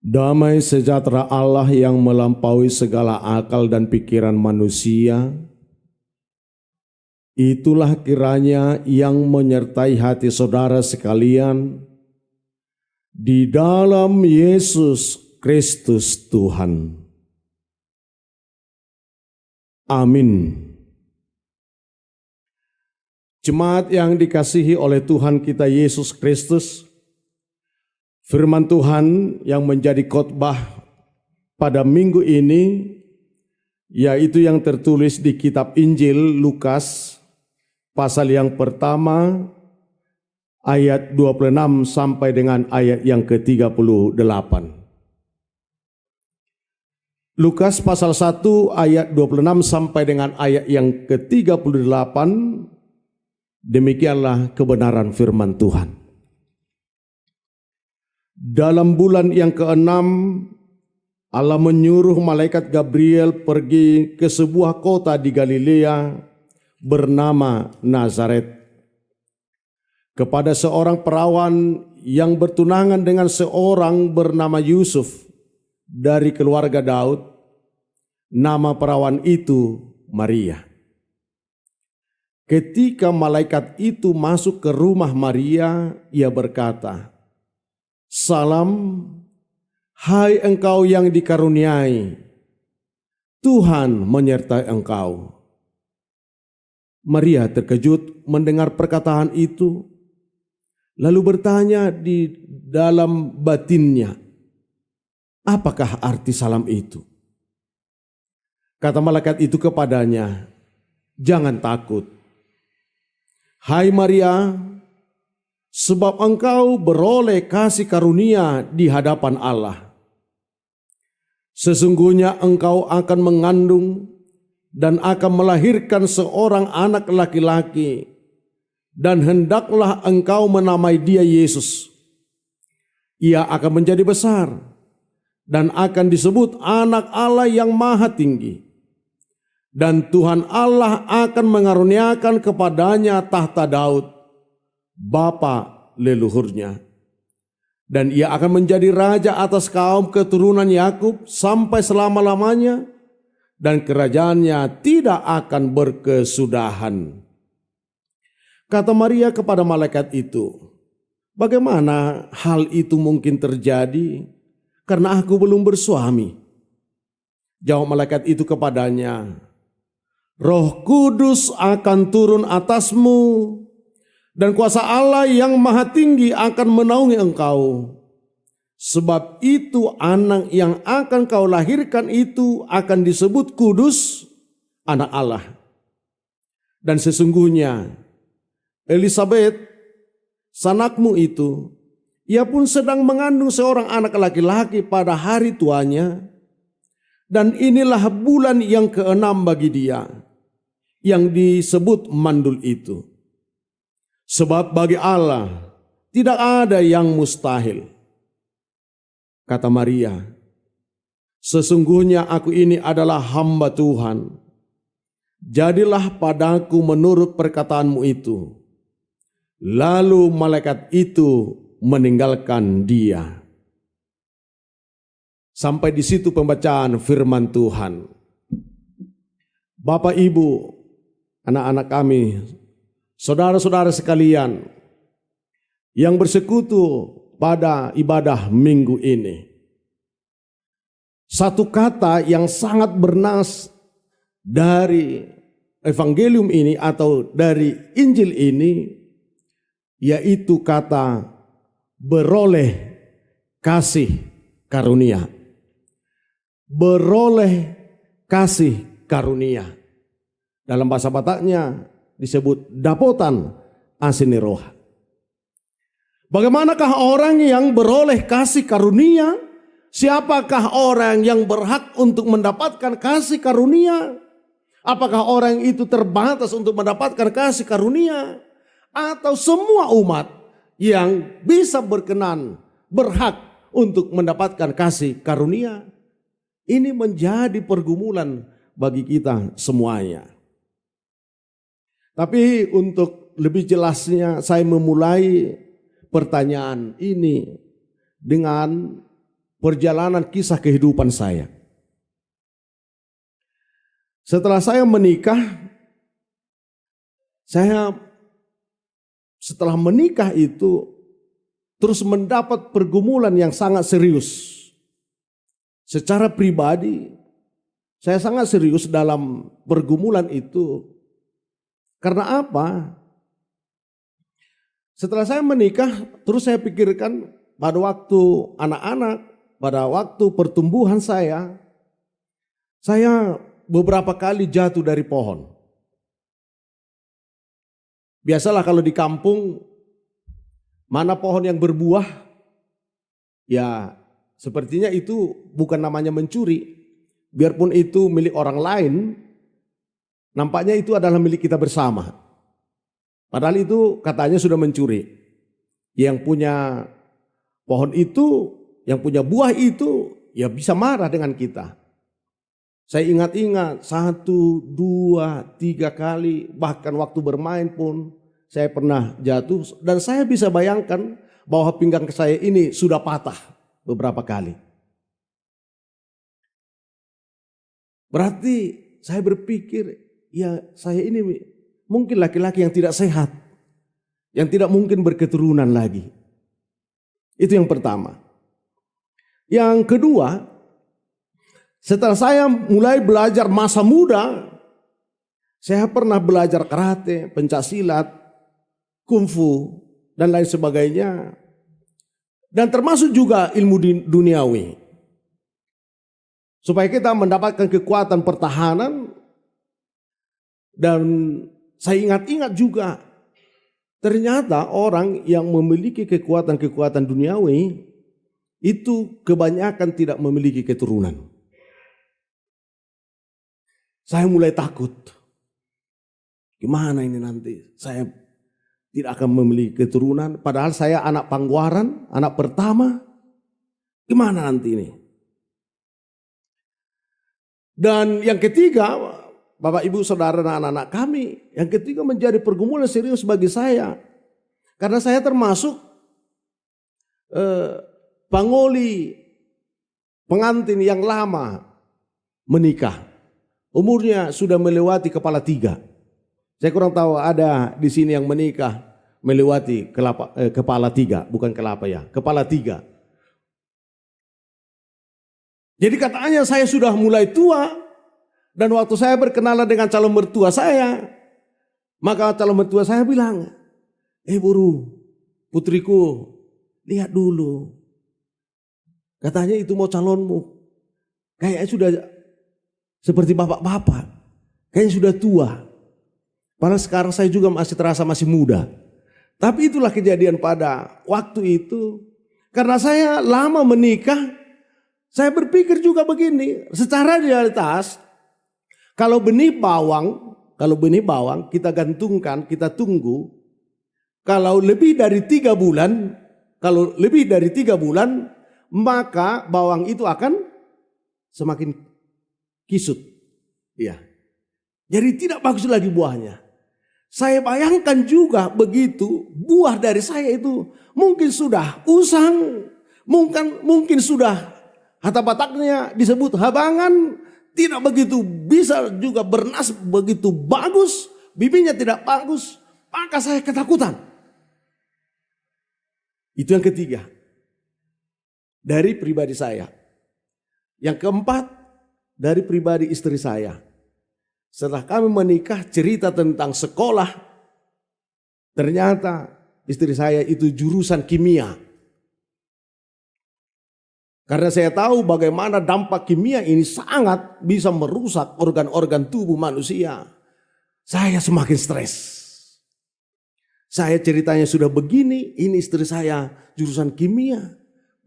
Damai sejahtera Allah yang melampaui segala akal dan pikiran manusia, itulah kiranya yang menyertai hati saudara sekalian di dalam Yesus Kristus Tuhan. Amin. Jemaat yang dikasihi oleh Tuhan kita Yesus Kristus, firman Tuhan yang menjadi khotbah pada minggu ini, yaitu yang tertulis di kitab Injil Lukas, pasal yang pertama, ayat 26 sampai dengan ayat yang ke-38. Lukas pasal 1 ayat 26 sampai dengan ayat yang ke-38, demikianlah kebenaran firman Tuhan. Dalam bulan yang ke-6, Allah menyuruh malaikat Gabriel pergi ke sebuah kota di Galilea bernama Nazaret, kepada seorang perawan yang bertunangan dengan seorang bernama Yusuf dari keluarga Daud. Nama perawan itu Maria. Ketika malaikat itu masuk ke rumah Maria, ia berkata, "Salam, hai engkau yang dikaruniai, Tuhan menyertai engkau." Maria terkejut mendengar perkataan itu, lalu bertanya di dalam batinnya, "Apakah arti salam itu?" Kata malaikat itu kepadanya, "Jangan takut, hai Maria, sebab engkau beroleh kasih karunia di hadapan Allah. Sesungguhnya engkau akan mengandung dan akan melahirkan seorang anak laki-laki, dan hendaklah engkau menamai dia Yesus. Ia akan menjadi besar dan akan disebut Anak Allah yang Maha Tinggi. Dan Tuhan Allah akan mengaruniakan kepadanya tahta Daud, bapa leluhurnya. Dan ia akan menjadi raja atas kaum keturunan Yakub sampai selama-lamanya, dan kerajaannya tidak akan berkesudahan." Kata Maria kepada malaikat itu, "Bagaimana hal itu mungkin terjadi? Karena aku belum bersuami." Jawab malaikat itu kepadanya, "Roh Kudus akan turun atasmu, dan kuasa Allah yang Maha Tinggi akan menaungi engkau. Sebab itu anak yang akan kau lahirkan itu akan disebut kudus, anak Allah. Dan sesungguhnya Elisabet, sanakmu itu, ia pun sedang mengandung seorang anak laki-laki pada hari tuanya. Dan inilah bulan yang ke-6 bagi dia, yang disebut mandul itu. Sebab bagi Allah tidak ada yang mustahil." Kata Maria, "Sesungguhnya aku ini adalah hamba Tuhan. Jadilah padaku menurut perkataanmu itu." Lalu malaikat itu meninggalkan dia. Sampai di situ pembacaan firman Tuhan. Bapak, Ibu, anak-anak kami, saudara-saudara sekalian yang bersekutu pada ibadah minggu ini, satu kata yang sangat bernas dari evangelium ini atau dari Injil ini, yaitu kata beroleh kasih karunia. Beroleh kasih karunia. Dalam bahasa Bataknya disebut dapotan asineroha. Bagaimanakah orang yang beroleh kasih karunia? Siapakah orang yang berhak untuk mendapatkan kasih karunia? Apakah orang itu terbatas untuk mendapatkan kasih karunia? Atau semua umat yang bisa berkenan, berhak untuk mendapatkan kasih karunia? Ini menjadi pergumulan bagi kita semuanya. Tapi untuk lebih jelasnya saya memulai pertanyaan ini dengan perjalanan kisah kehidupan saya. Setelah saya menikah, setelah menikah itu terus mendapat pergumulan yang sangat serius. Secara pribadi, saya sangat serius dalam pergumulan itu. Karena apa? Setelah saya menikah, terus saya pikirkan pada waktu anak-anak, pada waktu pertumbuhan saya beberapa kali jatuh dari pohon. Biasalah kalau di kampung, mana pohon yang berbuah, ya sepertinya itu bukan namanya mencuri. Biarpun itu milik orang lain, nampaknya itu adalah milik kita bersama. Padahal itu katanya sudah mencuri. Yang punya pohon itu, yang punya buah itu, ya bisa marah dengan kita. Saya ingat-ingat 1, 2, 3 kali, bahkan waktu bermain pun saya pernah jatuh. Dan saya bisa bayangkan bahwa pinggang saya ini sudah patah beberapa kali. Berarti saya berpikir, ya saya ini mungkin laki-laki yang tidak sehat, yang tidak mungkin berketurunan lagi. Itu yang pertama. Yang kedua, setelah saya mulai belajar masa muda, saya pernah belajar karate, pencaksilat, kungfu, dan lain sebagainya. Dan termasuk juga ilmu duniawi. Supaya kita mendapatkan kekuatan pertahanan. Dan saya ingat-ingat juga, ternyata orang yang memiliki kekuatan-kekuatan duniawi, itu kebanyakan tidak memiliki keturunan. Saya mulai takut. Gimana ini nanti? Saya tidak akan memiliki keturunan. Padahal saya anak pangwaran, anak pertama. Gimana nanti ini? Dan yang ketiga, Bapak Ibu Saudara dan anak-anak kami. Yang ketiga menjadi pergumulan serius bagi saya. Karena saya termasuk pangoli pengantin yang lama menikah. Umurnya sudah melewati kepala 3. Saya kurang tahu ada di sini yang menikah melewati kepala 3, bukan kelapa ya, kepala 3. Jadi katanya saya sudah mulai tua, dan waktu saya berkenalan dengan calon mertua saya, maka calon mertua saya bilang, Buru, putriku, lihat dulu. Katanya itu mau calonmu, kayaknya sudah seperti bapak-bapak, kayaknya sudah tua. Padahal sekarang saya juga masih terasa masih muda. Tapi itulah kejadian pada waktu itu. Karena saya lama menikah, saya berpikir juga begini, secara realitas, kalau benih bawang kita gantungkan, kita tunggu, kalau lebih dari 3 bulan, maka bawang itu akan semakin kisut. Ya. Jadi tidak bagus lagi buahnya. Saya bayangkan juga begitu, buah dari saya itu mungkin sudah usang, mungkin sudah hata-bataknya disebut habangan, tidak begitu bisa juga bernas begitu bagus, bibirnya tidak bagus, maka saya ketakutan. Itu yang ketiga, dari pribadi saya. Yang keempat, dari pribadi istri saya. Setelah kami menikah, cerita tentang sekolah, ternyata istri saya itu jurusan kimia. Karena saya tahu bagaimana dampak kimia ini sangat bisa merusak organ-organ tubuh manusia. Saya semakin stres. Saya ceritanya sudah begini, ini istri saya jurusan kimia.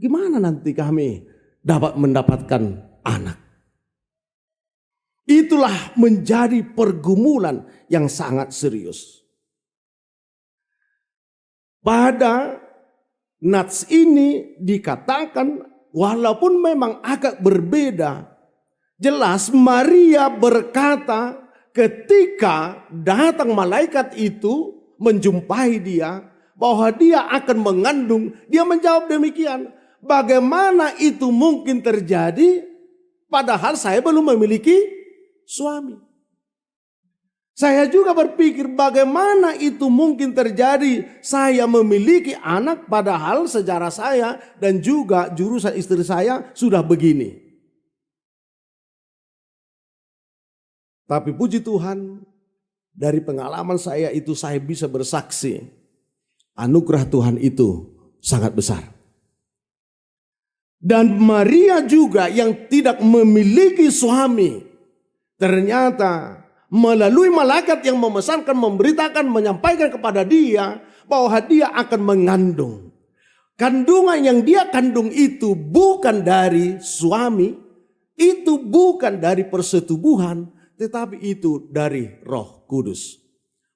Gimana nanti kami dapat mendapatkan anak? Itulah menjadi pergumulan yang sangat serius. Pada nats ini dikatakan walaupun memang agak berbeda, jelas Maria berkata ketika datang malaikat itu menjumpai dia bahwa dia akan mengandung, dia menjawab demikian, bagaimana itu mungkin terjadi padahal saya belum memiliki suami. Saya juga berpikir bagaimana itu mungkin terjadi saya memiliki anak padahal sejarah saya dan juga jurusan istri saya sudah begini. Tapi puji Tuhan, dari pengalaman saya itu saya bisa bersaksi anugerah Tuhan itu sangat besar. Dan Maria juga yang tidak memiliki suami, ternyata melalui malaikat yang memesankan, memberitakan, menyampaikan kepada dia bahwa dia akan mengandung. Kandungan yang dia kandung itu bukan dari suami, itu bukan dari persetubuhan, tetapi itu dari Roh Kudus.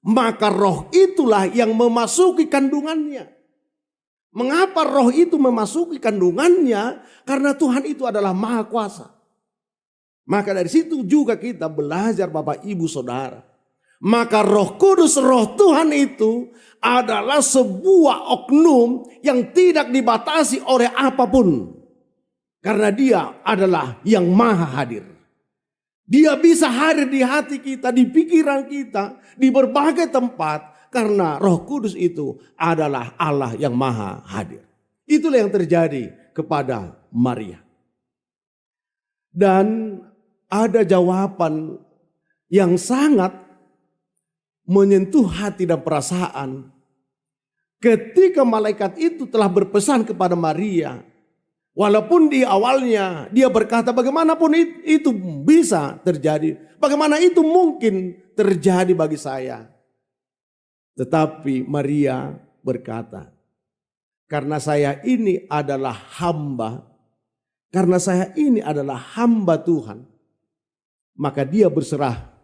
Maka roh itulah yang memasuki kandungannya. Mengapa roh itu memasuki kandungannya? Karena Tuhan itu adalah Maha Kuasa. Maka dari situ juga kita belajar Bapak Ibu Saudara. Maka Roh Kudus, roh Tuhan itu adalah sebuah oknum yang tidak dibatasi oleh apapun. Karena dia adalah yang maha hadir. Dia bisa hadir di hati kita, di pikiran kita, di berbagai tempat. Karena Roh Kudus itu adalah Allah yang maha hadir. Itulah yang terjadi kepada Maria. Dan ada jawaban yang sangat menyentuh hati dan perasaan. Ketika malaikat itu telah berpesan kepada Maria. Walaupun di awalnya dia berkata bagaimanapun itu bisa terjadi. Bagaimana itu mungkin terjadi bagi saya. Tetapi Maria berkata, karena saya ini adalah hamba, karena saya ini adalah hamba Tuhan, maka dia berserah.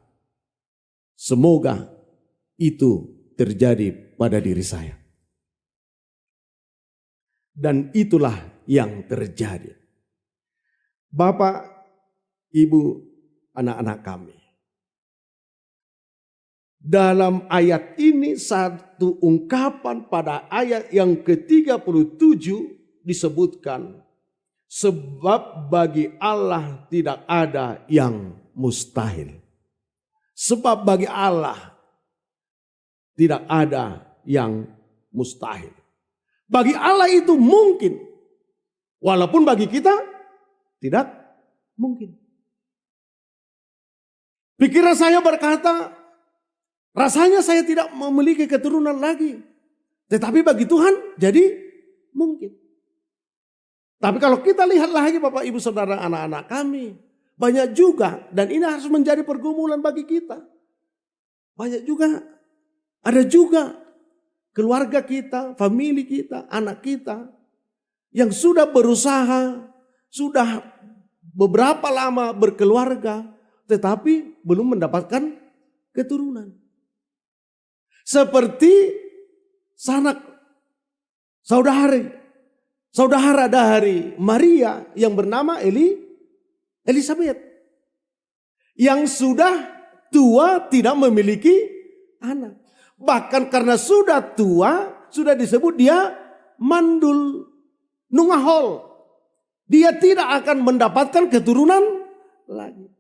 Semoga itu terjadi pada diri saya. Dan itulah yang terjadi. Bapak, Ibu, anak-anak kami. Dalam ayat ini satu ungkapan pada ayat yang ke-37 disebutkan. Sebab bagi Allah tidak ada yang mustahil. Sebab bagi Allah tidak ada yang mustahil. Bagi Allah itu mungkin. Walaupun bagi kita tidak mungkin. Pikiran saya berkata, rasanya saya tidak memiliki keturunan lagi. Tetapi bagi Tuhan jadi mungkin. Tapi kalau kita lihat lagi Bapak Ibu Saudara anak-anak kami. Banyak juga dan ini harus menjadi pergumulan bagi kita. Banyak juga. Ada juga keluarga kita, famili kita, anak kita. Yang sudah berusaha, sudah beberapa lama berkeluarga. Tetapi belum mendapatkan keturunan. Seperti sanak saudara dari Maria yang bernama Elisabeth. Yang sudah tua tidak memiliki anak. Bahkan karena sudah tua, sudah disebut dia mandul, nungahol. Dia tidak akan mendapatkan keturunan lagi.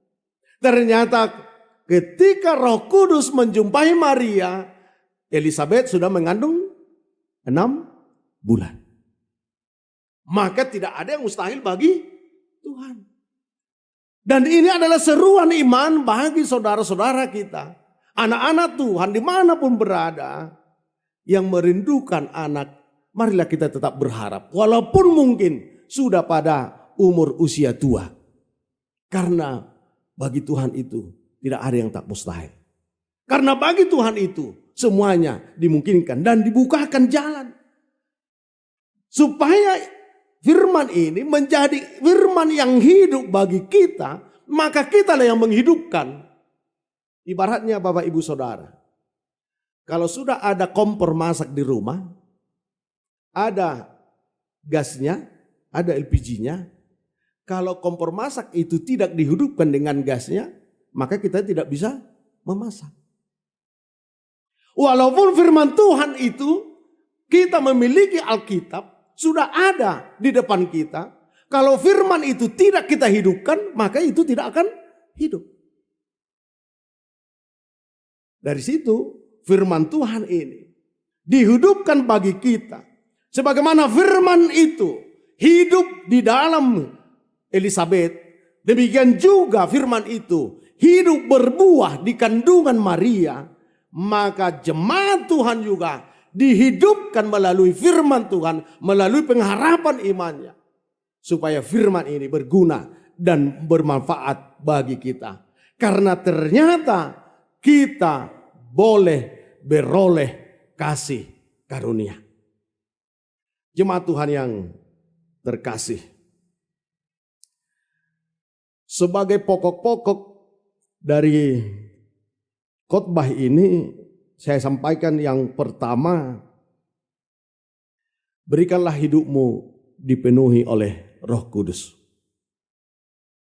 Ternyata ketika Roh Kudus menjumpai Maria, Elisabeth sudah mengandung 6 bulan. Maka tidak ada yang mustahil bagi Tuhan. Dan ini adalah seruan iman bagi saudara-saudara kita. Anak-anak Tuhan dimanapun berada. Yang merindukan anak. Marilah kita tetap berharap. Walaupun mungkin sudah pada umur usia tua. Karena bagi Tuhan itu tidak ada yang tak mustahil. Karena bagi Tuhan itu semuanya dimungkinkan dan dibukakan jalan. Supaya firman ini menjadi firman yang hidup bagi kita, maka kitalah yang menghidupkan. Ibaratnya Bapak Ibu Saudara, kalau sudah ada kompor masak di rumah, ada gasnya, ada LPG-nya, kalau kompor masak itu tidak dihidupkan dengan gasnya, maka kita tidak bisa memasak. Walaupun firman Tuhan itu, kita memiliki Alkitab, sudah ada di depan kita. Kalau firman itu tidak kita hidupkan, maka itu tidak akan hidup. Dari situ firman Tuhan ini dihidupkan bagi kita. Sebagaimana firman itu hidup di dalam Elizabeth, demikian juga firman itu hidup berbuah di kandungan Maria. Maka jemaat Tuhan juga dihidupkan melalui firman Tuhan, melalui pengharapan imannya. Supaya firman ini berguna dan bermanfaat bagi kita. Karena ternyata kita boleh beroleh kasih karunia. Jemaat Tuhan yang terkasih. Sebagai pokok-pokok dari khotbah ini, saya sampaikan yang pertama, berikanlah hidupmu dipenuhi oleh Roh Kudus.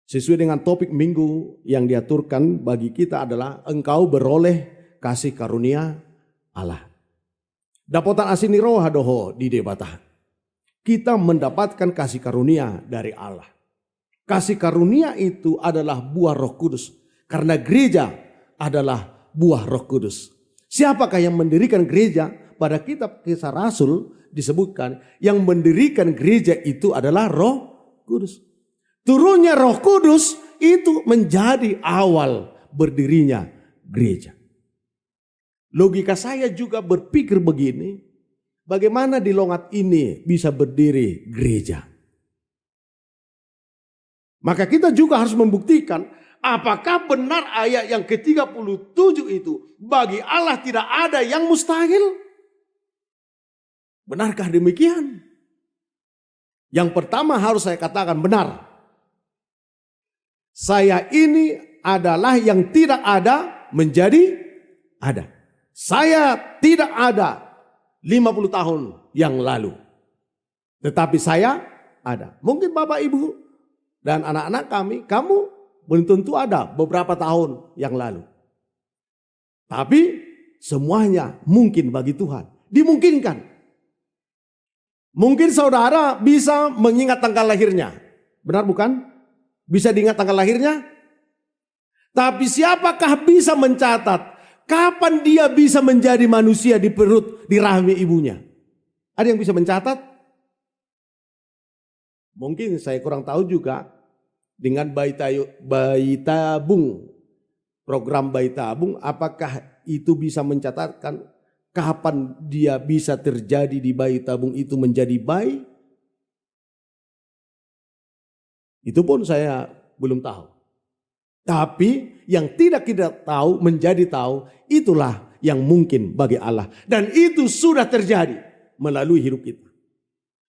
Sesuai dengan topik minggu yang diaturkan bagi kita adalah engkau beroleh kasih karunia Allah. Dapotan asini roha doho di debata. Kita mendapatkan kasih karunia dari Allah. Kasih karunia itu adalah buah Roh Kudus. Karena gereja adalah buah Roh Kudus. Siapakah yang mendirikan gereja? Pada kitab Kisah Rasul disebutkan yang mendirikan gereja itu adalah Roh Kudus. Turunnya Roh Kudus itu menjadi awal berdirinya gereja. Logika saya juga berpikir begini, bagaimana di Longat ini bisa berdiri gereja? Maka kita juga harus membuktikan apakah benar ayat yang ke-37 itu, bagi Allah tidak ada yang mustahil? Benarkah demikian? Yang pertama harus saya katakan benar. Saya ini adalah yang tidak ada menjadi ada. Saya tidak ada 50 tahun yang lalu. Tetapi saya ada. Mungkin Bapak Ibu dan anak-anak kami, kamu belum tentu ada beberapa tahun yang lalu. Tapi semuanya mungkin bagi Tuhan. Dimungkinkan. Mungkin saudara bisa mengingat tanggal lahirnya. Benar bukan? Bisa diingat tanggal lahirnya? Tapi siapakah bisa mencatat kapan dia bisa menjadi manusia di perut, di rahim ibunya? Ada yang bisa mencatat? Mungkin saya kurang tahu juga dengan bayi tabung, program bayi tabung, apakah itu bisa mencatatkan kapan dia bisa terjadi di bayi tabung itu menjadi bayi? Itu pun saya belum tahu. Tapi yang tidak kita tahu menjadi tahu, itulah yang mungkin bagi Allah. Dan itu sudah terjadi melalui hidup kita.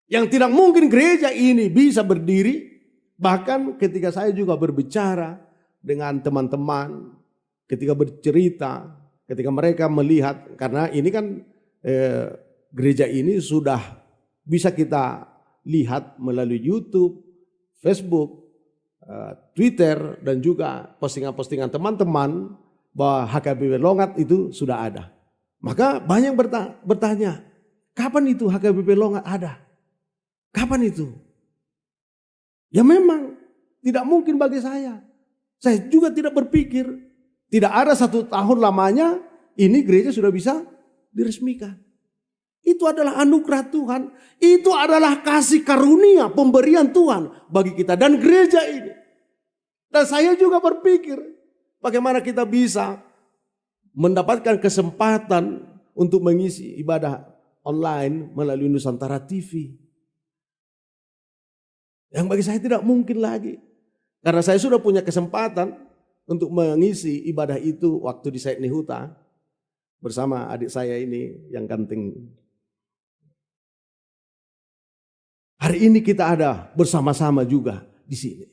Yang tidak mungkin gereja ini bisa berdiri. Bahkan ketika saya juga berbicara dengan teman-teman, ketika bercerita, ketika mereka melihat, karena ini kan gereja ini sudah bisa kita lihat melalui YouTube, Facebook, Twitter, dan juga postingan-postingan teman-teman bahwa HKBP Longat itu sudah ada. Maka banyak bertanya, kapan itu HKBP Longat ada? Kapan itu? Ya memang tidak mungkin bagi saya. Saya juga tidak berpikir. Tidak ada 1 tahun lamanya ini gereja sudah bisa diresmikan. Itu adalah anugerah Tuhan. Itu adalah kasih karunia pemberian Tuhan bagi kita dan gereja ini. Dan saya juga berpikir bagaimana kita bisa mendapatkan kesempatan untuk mengisi ibadah online melalui Nusantara TV. Yang bagi saya tidak mungkin lagi. Karena saya sudah punya kesempatan untuk mengisi ibadah itu waktu di Said Nihuta bersama adik saya ini yang ganteng. Hari ini kita ada bersama-sama juga di sini.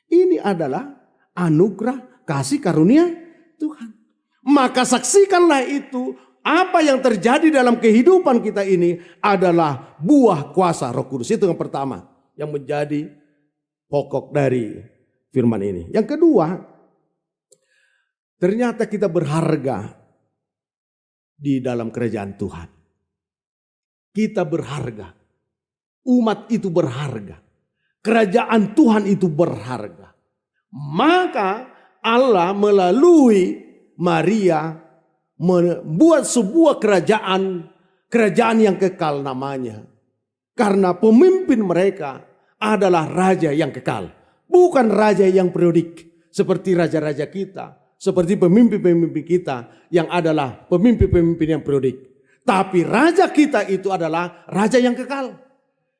Ini adalah anugerah kasih karunia Tuhan. Maka saksikanlah itu, apa yang terjadi dalam kehidupan kita ini adalah buah kuasa Roh Kudus. Itu yang pertama yang menjadi pokok dari firman ini. Yang kedua, ternyata kita berharga di dalam kerajaan Tuhan. Kita berharga. umat itu berharga. Kerajaan Tuhan itu berharga. Maka Allah melalui Maria membuat sebuah kerajaan yang kekal namanya. Karena pemimpin mereka adalah raja yang kekal. Bukan raja yang periodik seperti raja-raja kita. Seperti pemimpin-pemimpin kita yang adalah pemimpin-pemimpin yang periodik. Tapi raja kita itu adalah raja yang kekal.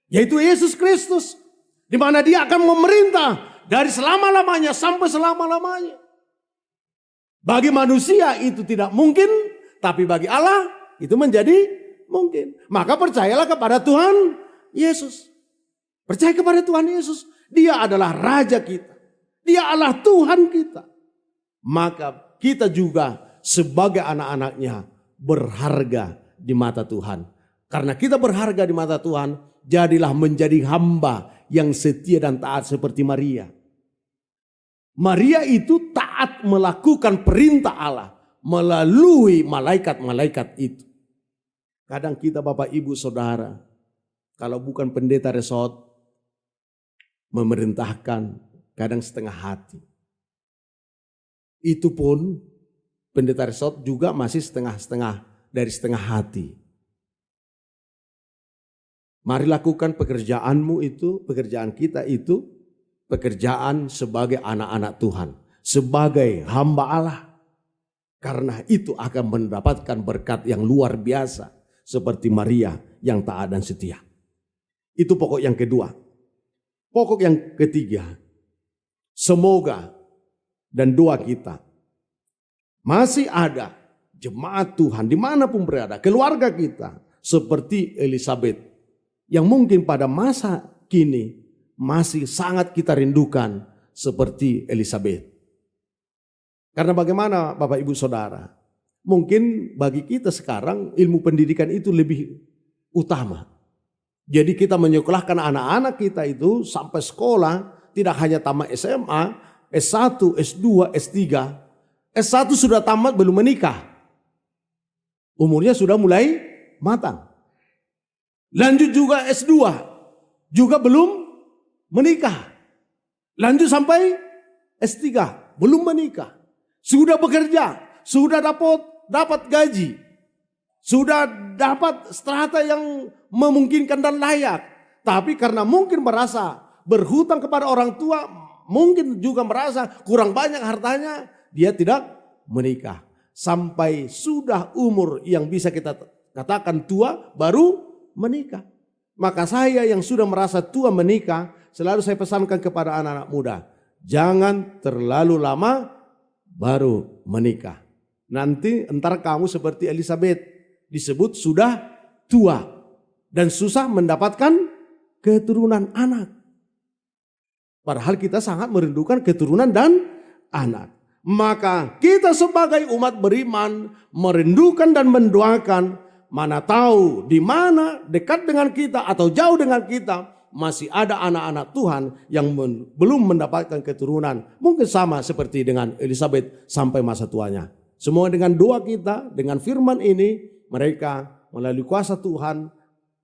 Yaitu Yesus Kristus. Di mana dia akan memerintah dari selama-lamanya sampai selama-lamanya. Bagi manusia itu tidak mungkin. Tapi bagi Allah itu menjadi mungkin. Maka percayalah kepada Tuhan Yesus. Percaya kepada Tuhan Yesus. Dia adalah raja kita. Dia adalah Tuhan kita. Maka kita juga sebagai anak-anaknya berharga di mata Tuhan. Karena kita berharga di mata Tuhan, jadilah menjadi hamba yang setia dan taat seperti Maria. Maria itu taat melakukan perintah Allah melalui malaikat-malaikat itu. Kadang kita Bapak Ibu Saudara, kalau bukan pendeta resort, memerintahkan kadang setengah hati. Itu pun pendeta resort juga masih setengah-setengah dari setengah hati. Mari lakukan pekerjaanmu itu, pekerjaan kita itu, pekerjaan sebagai anak-anak Tuhan. Sebagai hamba Allah. Karena itu akan mendapatkan berkat yang luar biasa. Seperti Maria yang taat dan setia. Itu pokok yang kedua. Pokok yang ketiga. Semoga dan doa kita. Masih ada jemaat Tuhan dimanapun berada. Keluarga kita seperti Elizabeth. Yang mungkin pada masa kini masih sangat kita rindukan seperti Elizabeth. Karena bagaimana Bapak Ibu Saudara? Mungkin bagi kita sekarang ilmu pendidikan itu lebih utama. Jadi kita menyekolahkan anak-anak kita itu sampai sekolah. Tidak hanya tamat SMA, S1, S2, S3. S1 sudah tamat belum menikah. Umurnya sudah mulai matang. Lanjut juga S2. Juga belum menikah. Lanjut sampai S3. Belum menikah. Sudah bekerja. Sudah dapat gaji. Sudah dapat strata yang memungkinkan dan layak. Tapi karena mungkin merasa berhutang kepada orang tua, mungkin juga merasa kurang banyak hartanya, dia tidak menikah. Sampai sudah umur yang bisa kita katakan tua, baru menikah. Maka saya yang sudah merasa tua menikah, selalu saya pesankan kepada anak-anak muda, jangan terlalu lama baru menikah. Nanti entar kamu seperti Elizabeth, disebut sudah tua dan susah mendapatkan keturunan anak. Padahal kita sangat merindukan keturunan dan anak. Maka kita sebagai umat beriman merindukan dan mendoakan, mana tahu di mana dekat dengan kita atau jauh dengan kita masih ada anak-anak Tuhan yang belum mendapatkan keturunan. Mungkin sama seperti dengan Elizabeth sampai masa tuanya. Semua dengan doa kita, dengan firman ini, mereka melalui kuasa Tuhan,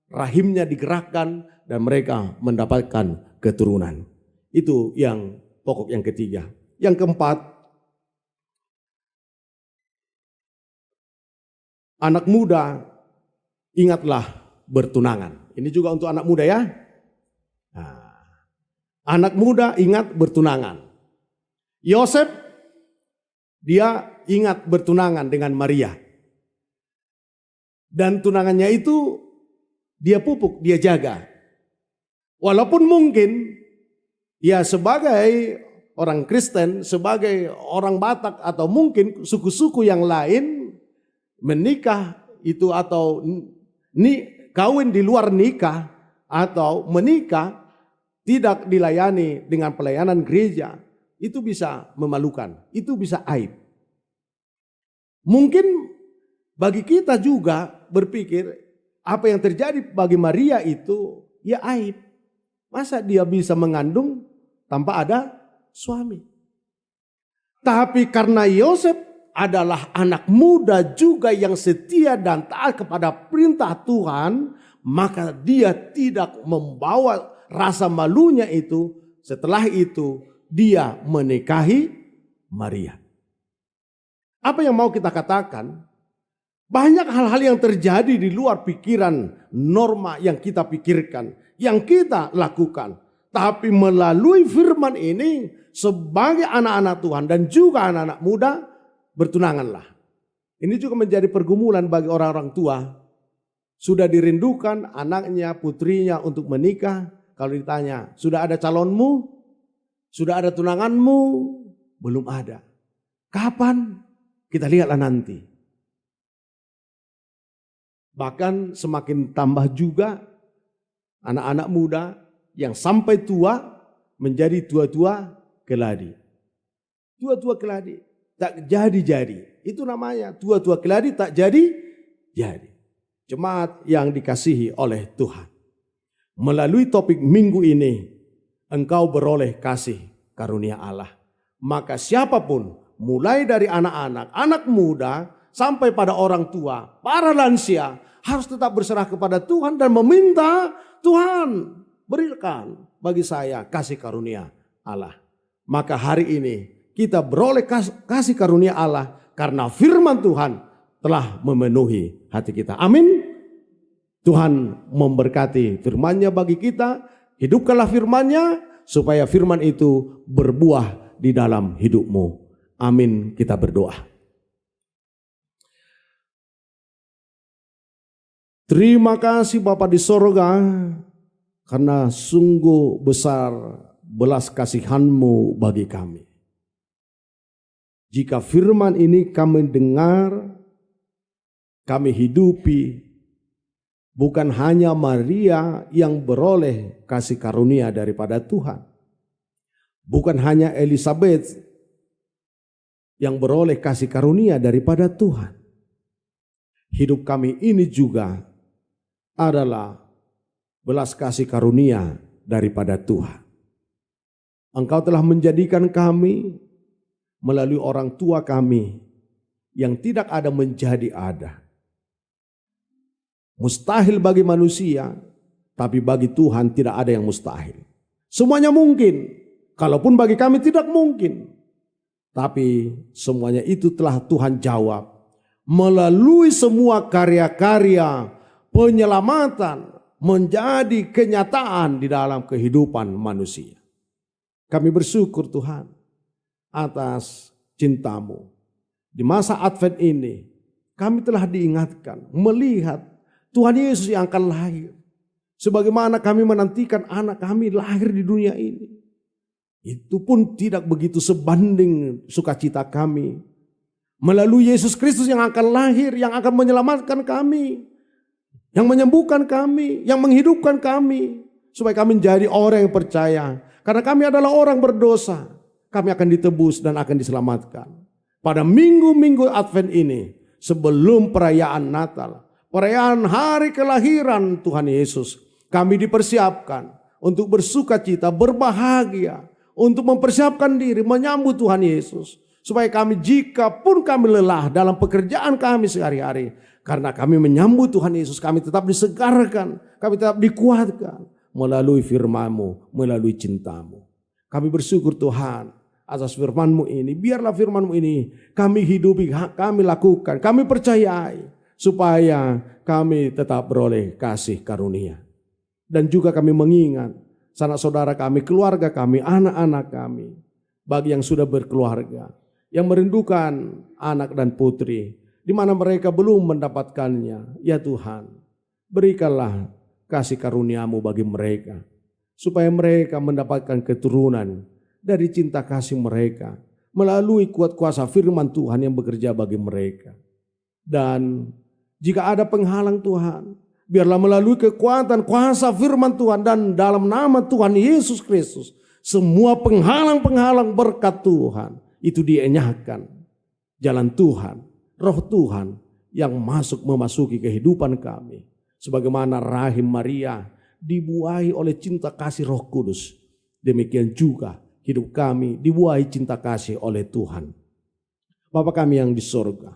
rahimnya digerakkan dan mereka mendapatkan keturunan. Itu yang pokok yang ketiga. Yang keempat, anak muda ingatlah bertunangan. Ini juga untuk anak muda ya. Nah, anak muda ingat bertunangan. Yosef dia ingat bertunangan dengan Maria. Dan tunangannya itu dia pupuk, dia jaga. Walaupun mungkin ya sebagai orang Kristen, sebagai orang Batak atau mungkin suku-suku yang lain menikah itu atau kawin di luar nikah atau menikah tidak dilayani dengan pelayanan gereja, itu bisa memalukan, itu bisa aib. Mungkin bagi kita juga berpikir apa yang terjadi bagi Maria itu ya aib. Masa dia bisa mengandung tanpa ada suami? Tapi karena Yosef adalah anak muda juga yang setia dan taat kepada perintah Tuhan, maka dia tidak membawa rasa malunya itu. Setelah itu dia menikahi Maria. Apa yang mau kita katakan? Banyak hal-hal yang terjadi di luar pikiran norma yang kita pikirkan, yang kita lakukan. Tapi melalui firman ini sebagai anak-anak Tuhan dan juga anak-anak muda, bertunanganlah. Ini juga menjadi pergumulan bagi orang-orang tua. Sudah dirindukan anaknya, putrinya untuk menikah. Kalau ditanya, sudah ada calonmu? Sudah ada tunanganmu? Belum ada. Kapan? Kita lihatlah nanti. Bahkan semakin tambah juga anak-anak muda yang sampai tua menjadi tua-tua keladi. Tua-tua keladi tak jadi-jadi. Itu namanya tua-tua keladi tak jadi-jadi. Jemaat yang dikasihi oleh Tuhan. Melalui topik minggu ini, engkau beroleh kasih karunia Allah. Maka siapapun, mulai dari anak-anak, anak muda, sampai pada orang tua, para lansia, harus tetap berserah kepada Tuhan dan meminta, Tuhan berikan bagi saya kasih karunia Allah. Maka hari ini kita beroleh kasih karunia Allah karena firman Tuhan telah memenuhi hati kita. Amin. Tuhan memberkati firman-Nya bagi kita. Hidupkanlah firman-Nya supaya firman itu berbuah di dalam hidupmu. Amin. Kita berdoa. Terima kasih Bapa di sorga, karena sungguh besar belas kasihan-Mu bagi kami. Jika firman ini kami dengar, kami hidupi, bukan hanya Maria yang beroleh kasih karunia daripada Tuhan. Bukan hanya Elizabeth yang beroleh kasih karunia daripada Tuhan. Hidup kami ini juga adalah belas kasih karunia daripada Tuhan. Engkau telah menjadikan kami melalui orang tua kami yang tidak ada menjadi ada. Mustahil bagi manusia, tapi bagi Tuhan tidak ada yang mustahil. Semuanya mungkin, kalaupun bagi kami tidak mungkin. Tapi semuanya itu telah Tuhan jawab melalui semua karya-karya penyelamatan menjadi kenyataan di dalam kehidupan manusia. Kami bersyukur Tuhan atas cinta-Mu. Di masa Advent ini kami telah diingatkan melihat Tuhan Yesus yang akan lahir. Sebagaimana kami menantikan anak kami lahir di dunia ini. Itu pun tidak begitu sebanding sukacita kami. Melalui Yesus Kristus yang akan lahir, yang akan menyelamatkan kami. Yang menyembuhkan kami, yang menghidupkan kami. Supaya kami menjadi orang yang percaya. Karena kami adalah orang berdosa. Kami akan ditebus dan akan diselamatkan. Pada minggu-minggu Advent ini, sebelum perayaan Natal, perayaan hari kelahiran Tuhan Yesus, kami dipersiapkan untuk bersuka cita, berbahagia, untuk mempersiapkan diri menyambut Tuhan Yesus. Supaya kami jika pun kami lelah dalam pekerjaan kami sehari-hari, karena kami menyambut Tuhan Yesus, kami tetap disegarkan, kami tetap dikuatkan melalui firman-Mu, melalui cinta-Mu. Kami bersyukur Tuhan atas firman-Mu ini. Biarlah firman-Mu ini kami hidupi, kami lakukan, kami percayai. Supaya kami tetap beroleh kasih karunia. Dan juga kami mengingat sanak saudara kami, keluarga kami, anak-anak kami. Bagi yang sudah berkeluarga, yang merindukan anak dan putri, di mana mereka belum mendapatkannya. Ya Tuhan, berikanlah kasih karunia-Mu bagi mereka. Supaya mereka mendapatkan keturunan dari cinta kasih mereka. Melalui kuat kuasa firman Tuhan yang bekerja bagi mereka. Dan jika ada penghalang Tuhan, biarlah melalui kekuatan kuasa firman Tuhan dan dalam nama Tuhan Yesus Kristus, semua penghalang-penghalang berkat Tuhan itu dienyahkan. Jalan Tuhan, roh Tuhan yang memasuki kehidupan kami. Sebagaimana rahim Maria dibuahi oleh cinta kasih Roh Kudus, demikian juga hidup kami dibuahi cinta kasih oleh Tuhan. Bapa kami yang di sorga,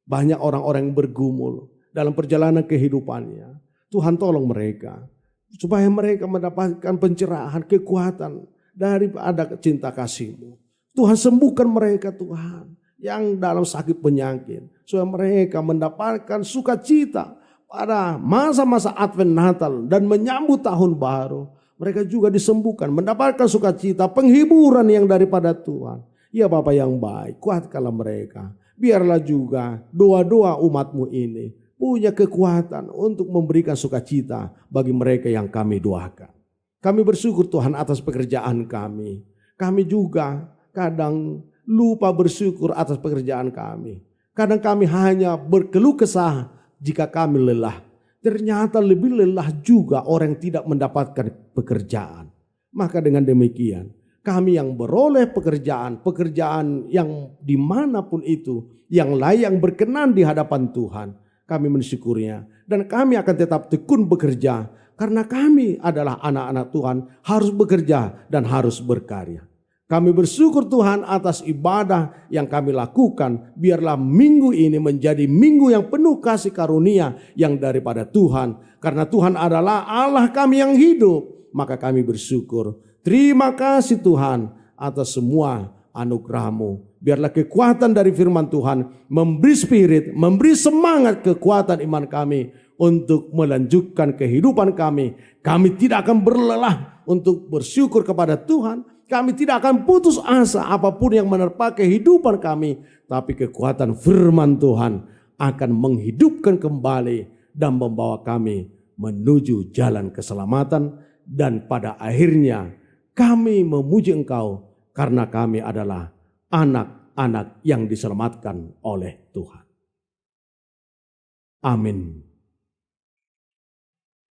banyak orang-orang yang bergumul dalam perjalanan kehidupannya. Tuhan tolong mereka supaya mereka mendapatkan pencerahan, kekuatan daripada cinta kasih-Mu. Tuhan sembuhkan mereka Tuhan yang dalam sakit penyakit, supaya mereka mendapatkan sukacita pada masa-masa Advent Natal dan menyambut tahun baru. Mereka juga disembuhkan, mendapatkan sukacita, penghiburan yang daripada Tuhan. Ya Bapa yang baik, kuatkanlah mereka. Biarlah juga doa-doa umat-Mu ini punya kekuatan untuk memberikan sukacita bagi mereka yang kami doakan. Kami bersyukur Tuhan atas pekerjaan kami. Kami juga kadang lupa bersyukur atas pekerjaan kami. Kadang kami hanya berkeluh kesah jika kami lelah. Ternyata lebih lelah juga orang yang tidak mendapatkan pekerjaan. Maka dengan demikian kami yang beroleh pekerjaan yang dimanapun itu, yang layak berkenan di hadapan Tuhan, kami mensyukurnya. Dan kami akan tetap tekun bekerja, karena kami adalah anak-anak Tuhan, harus bekerja dan harus berkarya. Kami bersyukur Tuhan atas ibadah yang kami lakukan. Biarlah minggu ini menjadi minggu yang penuh kasih karunia yang daripada Tuhan. Karena Tuhan adalah Allah kami yang hidup, maka kami bersyukur. Terima kasih Tuhan atas semua anugerah-Mu. Biarlah kekuatan dari firman Tuhan memberi spirit, memberi semangat kekuatan iman kami untuk melanjutkan kehidupan kami. Kami tidak akan berlelah untuk bersyukur kepada Tuhan. Kami tidak akan putus asa apapun yang menerpa kehidupan kami. Tapi kekuatan firman Tuhan akan menghidupkan kembali dan membawa kami menuju jalan keselamatan. Dan pada akhirnya kami memuji Engkau karena kami adalah anak-anak yang diselamatkan oleh Tuhan. Amin.